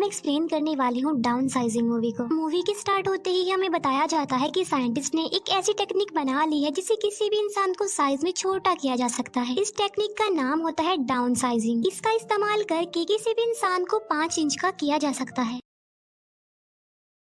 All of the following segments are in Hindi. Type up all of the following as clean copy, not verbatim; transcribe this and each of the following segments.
मैं एक्सप्लेन करने वाली हूँ डाउन साइजिंग मूवी को। मूवी के स्टार्ट होते ही हमें बताया जाता है कि साइंटिस्ट ने एक ऐसी टेक्निक बना ली है जिससे किसी भी इंसान को साइज में छोटा किया जा सकता है। इस टेक्निक का नाम होता है डाउन साइजिंग। इसका इस्तेमाल करके किसी भी इंसान को 5 इंच का किया जा सकता है।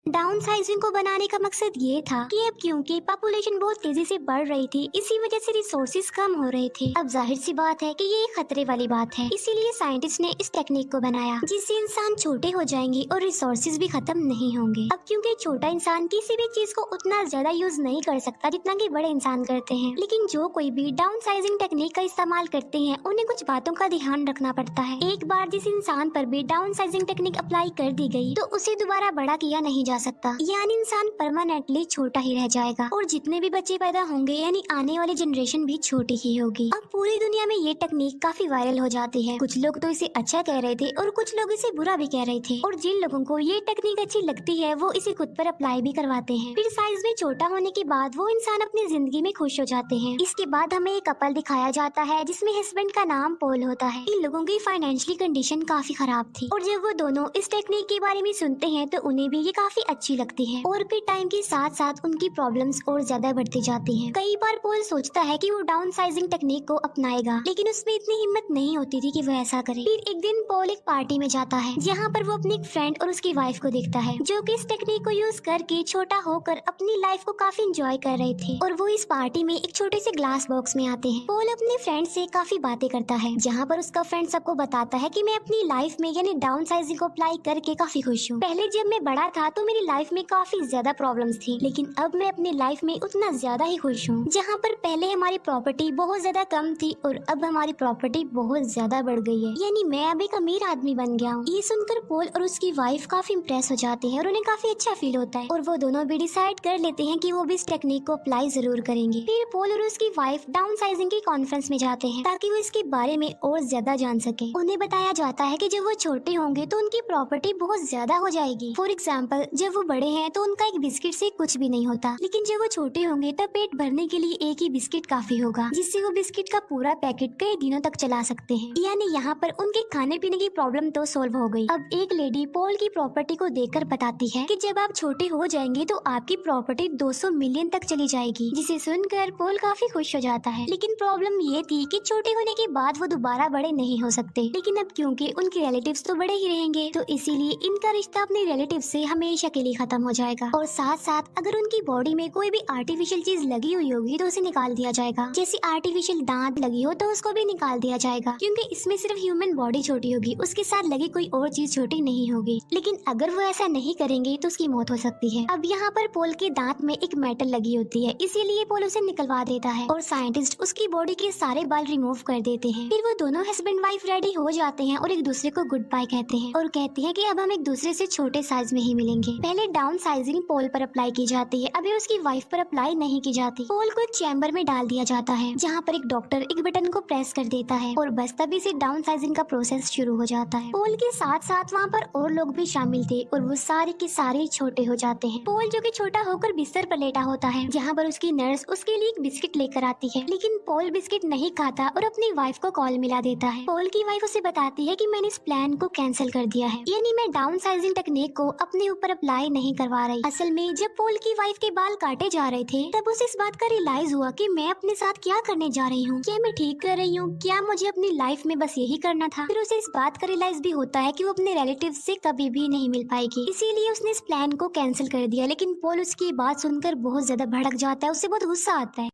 डाउन साइजिंग को बनाने का मकसद ये था कि अब क्योंकि पॉपुलेशन बहुत तेजी से बढ़ रही थी, इसी वजह से रिसोर्सेज कम हो रहे थे। अब जाहिर सी बात है कि ये खतरे वाली बात है, इसीलिए साइंटिस्ट ने इस टेक्निक को बनाया जिससे इंसान छोटे हो जाएंगे और रिसोर्सेज भी खत्म नहीं होंगे। अब क्योंकि छोटा इंसान किसी भी चीज को उतना ज्यादा यूज नहीं कर सकता जितना कि बड़े इंसान करते हैं, लेकिन जो कोई भी डाउन साइजिंग टेक्निक का इस्तेमाल करते हैं उन्हें कुछ बातों का ध्यान रखना पड़ता है। एक बार जिस इंसान पर भी डाउन साइजिंग टेक्निक अप्लाई कर दी गई तो उसे दोबारा बड़ा किया नहीं जा सकता, यानी इंसान परमानेंटली छोटा ही रह जाएगा और जितने भी बच्चे पैदा होंगे यानी आने वाली जनरेशन भी छोटी ही होगी। अब पूरी दुनिया में ये टेक्निक काफी वायरल हो जाती है। कुछ लोग तो इसे अच्छा कह रहे थे और कुछ लोग इसे बुरा भी कह रहे थे, और जिन लोगों को ये टेक्निक अच्छी लगती है वो इसे खुद पर अप्लाई भी करवाते हैं। फिर साइज में छोटा होने के बाद वो इंसान अपनी जिंदगी में खुश हो जाते हैं। इसके बाद हमें एक कपल दिखाया जाता है जिसमें हस्बैंड का नाम पॉल होता है। इन लोगों की फाइनेंशियली कंडीशन काफी खराब थी और जब वो दोनों इस टेक्निक के बारे में सुनते हैं तो उन्हें भी ये काफी अच्छी लगती है, और फिर टाइम के साथ साथ उनकी प्रॉब्लम्स और ज्यादा बढ़ती जाती हैं। कई बार पॉल सोचता है कि वो डाउन साइजिंग टेक्निक को अपनाएगा, लेकिन उसमें इतनी हिम्मत नहीं होती थी कि वो ऐसा करे। फिर एक दिन पॉल एक पार्टी में जाता है जहाँ पर वो अपनी एक फ्रेंड और उसकी वाइफ को देखता है जो कि इस टेक्निक को यूज करके छोटा होकर अपनी लाइफ को काफी एंजॉय कर रहे थे, और वो इस पार्टी में एक छोटे से ग्लास बॉक्स में आते हैं। पॉल अपने फ्रेंड से काफी बातें करता है जहाँ पर उसका फ्रेंड सबको बताता है कि मैं अपनी लाइफ में यानी डाउन साइजिंग को अप्लाई करके काफी खुश हूँ। पहले जब मैं बड़ा था तो मेरी लाइफ में काफी ज्यादा प्रॉब्लम्स थी, लेकिन अब मैं अपनी लाइफ में उतना ज्यादा ही खुश हूँ। जहाँ पर पहले हमारी प्रॉपर्टी बहुत ज्यादा कम थी और अब हमारी प्रॉपर्टी बहुत ज्यादा बढ़ गई है, यानी मैं अब एक अमीर आदमी बन गया हूँ। ये सुनकर पॉल और उसकी वाइफ काफी इम्प्रेस हो जाते हैं और उन्हें काफी अच्छा फील होता है, और वो दोनों भी डिसाइड कर लेते हैं कि वो भी इस टेक्निक को अप्लाई जरूर करेंगे। फिर पॉल और उसकी वाइफ डाउन साइजिंग की कॉन्फ्रेंस में जाते हैं ताकि वो इसके बारे में और ज्यादा जान सके। उन्हें बताया जाता है कि जब वो छोटे होंगे तो उनकी प्रॉपर्टी बहुत ज्यादा हो जाएगी। फॉर एग्जाम्पल, जब वो बड़े हैं तो उनका एक बिस्किट से कुछ भी नहीं होता, लेकिन जब वो छोटे होंगे तब पेट भरने के लिए एक ही बिस्किट काफी होगा, जिससे वो बिस्किट का पूरा पैकेट कई दिनों तक चला सकते हैं। यानी यहाँ पर उनके खाने पीने की प्रॉब्लम तो सॉल्व हो गई। अब एक लेडी पॉल की प्रॉपर्टी को देखकर बताती है कि जब आप छोटे हो जाएंगे तो आपकी प्रॉपर्टी 200 मिलियन तक चली जाएगी, जिसे सुनकर पॉल काफी खुश हो जाता है। लेकिन प्रॉब्लम ये थी कि छोटे होने के बाद वो दोबारा बड़े नहीं हो सकते, लेकिन अब क्योंकि उनके रिलेटिव्स तो बड़े ही रहेंगे तो इसीलिए इनका रिश्ता अपने रिलेटिव से हमेशा के लिए खत्म हो जाएगा, और साथ साथ अगर उनकी बॉडी में कोई भी आर्टिफिशियल चीज लगी हुई होगी तो उसे निकाल दिया जाएगा। जैसे आर्टिफिशियल दांत लगी हो तो उसको भी निकाल दिया जाएगा, क्योंकि इसमें सिर्फ ह्यूमन बॉडी छोटी होगी, उसके साथ लगी कोई और चीज छोटी नहीं होगी। लेकिन अगर वो ऐसा नहीं करेंगे तो उसकी मौत हो सकती है। अब यहाँ पर पॉल के दांत में एक मेटल लगी होती है, इसीलिए पॉल उसे निकलवा देता है और साइंटिस्ट उसकी बॉडी के सारे बाल रिमूव कर देते हैं। फिर वो दोनों हस्बैंड वाइफ रेडी हो जाते हैं और एक दूसरे को गुड बाय कहते हैं और कहते हैं कि अब हम एक दूसरे से छोटे साइज में ही मिलेंगे। पहले डाउन साइजिंग पॉल पर अप्लाई की जाती है, अभी उसकी वाइफ पर अप्लाई नहीं की जाती। पॉल को एक चैम्बर में डाल दिया जाता है जहाँ पर एक डॉक्टर एक बटन को प्रेस कर देता है और बस तभी से डाउन साइजिंग का प्रोसेस शुरू हो जाता है। पॉल के साथ साथ वहाँ पर और लोग भी शामिल थे और वो सारे के सारे छोटे हो जाते हैं। पॉल जो कि छोटा होकर बिस्तर पर लेटा होता है जहाँ पर उसकी नर्स उसके लिए एक बिस्किट लेकर आती है, लेकिन पॉल बिस्किट नहीं खाता और अपनी वाइफ को कॉल मिला देता है। पॉल की वाइफ उसे बताती है कि मैंने इस प्लान को कैंसिल कर दिया है, यानी मैं डाउन साइजिंग टेक्निक को अपने ऊपर अप्लाई नहीं करवा रही। असल में जब पॉल की वाइफ के बाल काटे जा रहे थे तब उसे इस बात का रियलाइज हुआ कि मैं अपने साथ क्या करने जा रही हूँ, क्या मैं ठीक कर रही हूँ, क्या मुझे अपनी लाइफ में बस यही करना था। फिर उसे इस बात का रियलाइज भी होता है कि वो अपने रिलेटिव से कभी भी नहीं मिल पाएगी, इसीलिए उसने इस प्लान को कैंसिल कर दिया। लेकिन पॉल उसकी बात सुनकर बहुत ज्यादा भड़क जाता है, उसे बहुत गुस्सा आता है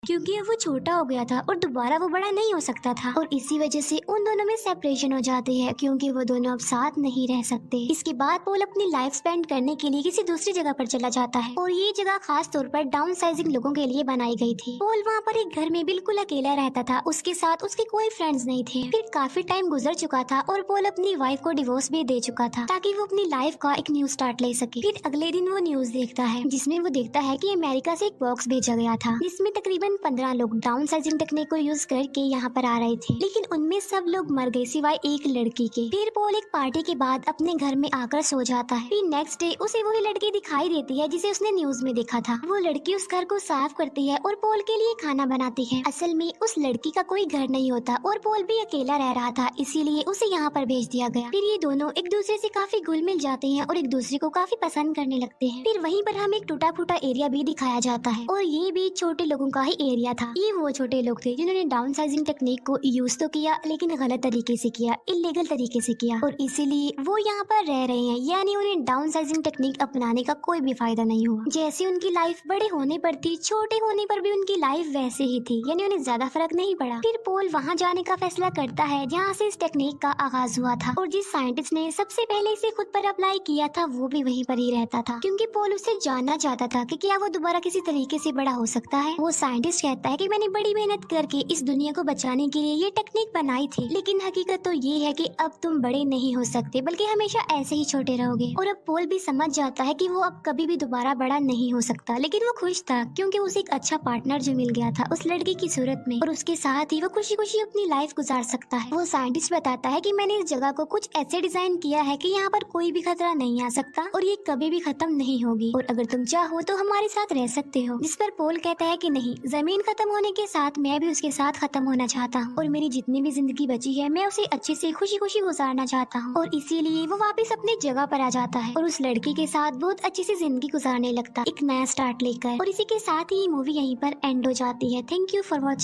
क्योंकि अब वो छोटा हो गया था और दोबारा वो बड़ा नहीं हो सकता था, और इसी वजह से उन दोनों में सेपरेशन हो जाती है क्योंकि वो दोनों अब साथ नहीं रह सकते। इसके बाद पॉल अपनी लाइफ स्पेंड करने के लिए किसी दूसरी जगह पर चला जाता है और ये जगह खास तौर पर डाउन साइजिंग लोगों के लिए बनाई गई थी। पॉल वहाँ पर एक घर में बिल्कुल अकेला रहता था, उसके साथ उसके कोई फ्रेंड्स नहीं थे। फिर काफी टाइम गुजर चुका था और पॉल अपनी वाइफ को डिवोर्स भी दे चुका था ताकि वो अपनी लाइफ का एक न्यू स्टार्ट ले सके। फिर अगले दिन वो न्यूज देखता है जिसमें वो देखता है कि अमेरिका से एक बॉक्स भेजा गया था जिसमें तकरीबन तकरीबन 15 लोग डाउन साइजिंग टेक्निक को यूज करके यहाँ पर आ रहे थे, लेकिन उनमें सब लोग मर गए सिवाय एक लड़की के। फिर पोल एक पार्टी के बाद अपने घर में आकर सो जाता है। फिर नेक्स्ट डे उसे वही लड़की दिखाई देती है जिसे उसने न्यूज में देखा था। वो लड़की उस घर को साफ करती है और पोल के लिए खाना बनाती है। असल में उस लड़की का कोई घर नहीं होता और पोल भी अकेला रह रहा था, इसीलिए उसे यहाँ पर भेज दिया गया। फिर ये दोनों एक दूसरे से काफी घुल मिल जाते हैं और एक दूसरे को काफी पसंद करने लगते हैं। फिर वहीं पर हमें एक टूटा फूटा एरिया भी दिखाया जाता है और ये भी छोटे लोगों का ही एरिया था। ये वो छोटे लोग थे जिन्होंने डाउन साइजिंग टेक्निक को यूज तो किया, लेकिन गलत तरीके से किया, इलीगल तरीके से किया, और इसीलिए वो यहाँ पर रह रहे हैं। यानी उन्हें डाउन साइजिंग टेक्निक अपनाने का कोई भी फायदा नहीं हुआ। जैसे उनकी लाइफ बड़े होने पर थी, छोटे होने पर भी उनकी लाइफ वैसे ही थी, यानी उन्हें ज्यादा फर्क नहीं पड़ा। फिर पोल वहाँ जाने का फैसला करता है जहाँ से इस टेक्निक का आगाज हुआ था, और जिस साइंटिस्ट ने सबसे पहले इसे खुद पर अप्लाई किया था वो भी वहीं पर ही रहता था, क्योंकि पोल उससे जानना चाहता था कि क्या वो दोबारा किसी तरीके से बड़ा हो सकता है। वो साइंटिस्ट कहता है कि मैंने बड़ी मेहनत करके इस दुनिया को बचाने के लिए ये टेक्निक बनाई थी, लेकिन हकीकत तो ये है कि अब तुम बड़े नहीं हो सकते, बल्कि हमेशा ऐसे ही छोटे रहोगे। और अब पोल भी समझ जाता है कि वो अब कभी भी दोबारा बड़ा नहीं हो सकता, लेकिन वो खुश था क्योंकि उसे एक अच्छा पार्टनर जो मिल गया था उस लड़की की सूरत में, और उसके साथ ही वो खुशी खुशी अपनी लाइफ गुजार सकता है। वो साइंटिस्ट बताता है कि मैंने इस जगह को कुछ ऐसे डिजाइन किया है कि यहाँ पर कोई भी खतरा नहीं आ सकता और ये कभी भी खत्म नहीं होगी, और अगर तुम चाहो तो हमारे साथ रह सकते हो। जिस पर पोल कहता है कि नहीं, जमीन खत्म होने के साथ मैं भी उसके साथ खत्म होना चाहता हूँ, और मेरी जितनी भी जिंदगी बची है मैं उसे अच्छे से खुशी खुशी गुजारना चाहता हूँ। और इसीलिए वो वापस अपनी जगह पर आ जाता है और उस लड़की के साथ बहुत अच्छी सी जिंदगी गुजारने लगता, एक नया स्टार्ट लेकर। और इसी के साथ ही मूवी यहीं पर एंड हो जाती है। Thank you for watching.